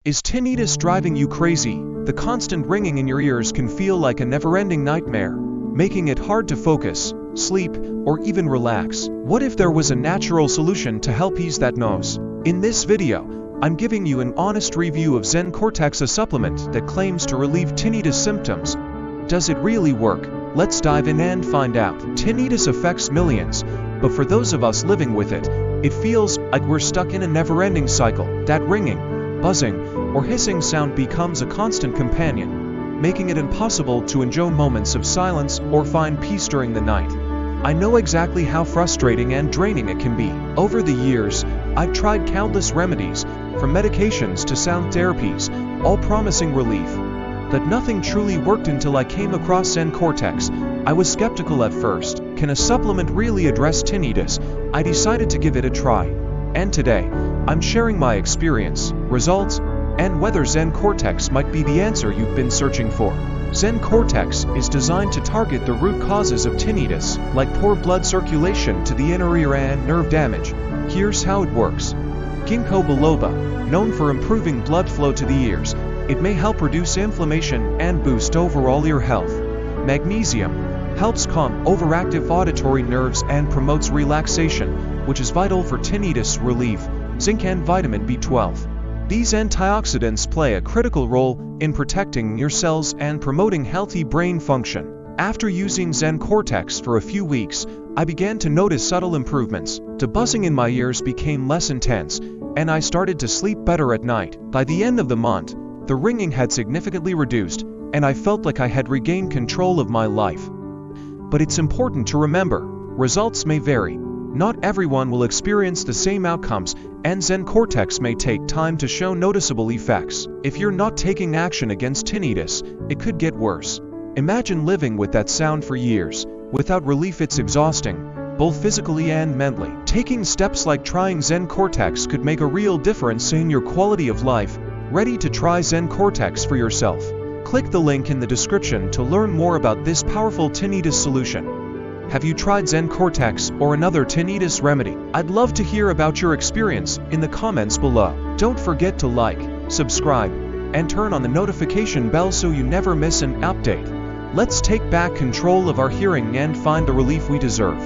Is tinnitus driving you crazy? The constant ringing in your ears can feel like a never-ending nightmare, making it hard to focus, sleep, or even relax. What if there was a natural solution to help ease that noise? In this video, I'm giving you an honest review of Zen Cortex, a supplement that claims to relieve tinnitus symptoms. Does it really work? Let's dive in and find out. Tinnitus affects millions, but for those of us living with it, it feels like we're stuck in a never-ending cycle. That ringing, buzzing, or hissing sound becomes a constant companion, making it impossible to enjoy moments of silence or find peace during the night. I know exactly how frustrating and draining it can be. Over the years, I've tried countless remedies, from medications to sound therapies, all promising relief. But nothing truly worked until I came across Zen Cortex. I was skeptical at first. Can a supplement really address tinnitus? I decided to give it a try. And today, I'm sharing my experience, results, and whether Zen Cortex might be the answer you've been searching for. Zen Cortex is designed to target the root causes of tinnitus, like poor blood circulation to the inner ear and nerve damage. Here's how it works. Ginkgo Biloba, known for improving blood flow to the ears, it may help reduce inflammation and boost overall ear health. Magnesium helps calm overactive auditory nerves and promotes relaxation, which is vital for tinnitus relief. Zinc and vitamin B12. These antioxidants play a critical role in protecting your cells and promoting healthy brain function. After using Zen Cortex for a few weeks, I began to notice subtle improvements. The buzzing in my ears became less intense, and I started to sleep better at night. By the end of the month, the ringing had significantly reduced, and I felt like I had regained control of my life. But it's important to remember, results may vary. Not everyone will experience the same outcomes, and Zen Cortex may take time to show noticeable effects. If you're not taking action against tinnitus, it could get worse. Imagine living with that sound for years. Without relief, it's exhausting, both physically and mentally. Taking steps like trying Zen Cortex could make a real difference in your quality of life. Ready to try Zen Cortex for yourself? Click the link in the description to learn more about this powerful tinnitus solution. Have you tried Zen Cortex or another tinnitus remedy? I'd love to hear about your experience in the comments below. Don't forget to like, subscribe, and turn on the notification bell so you never miss an update. Let's take back control of our hearing and find the relief we deserve.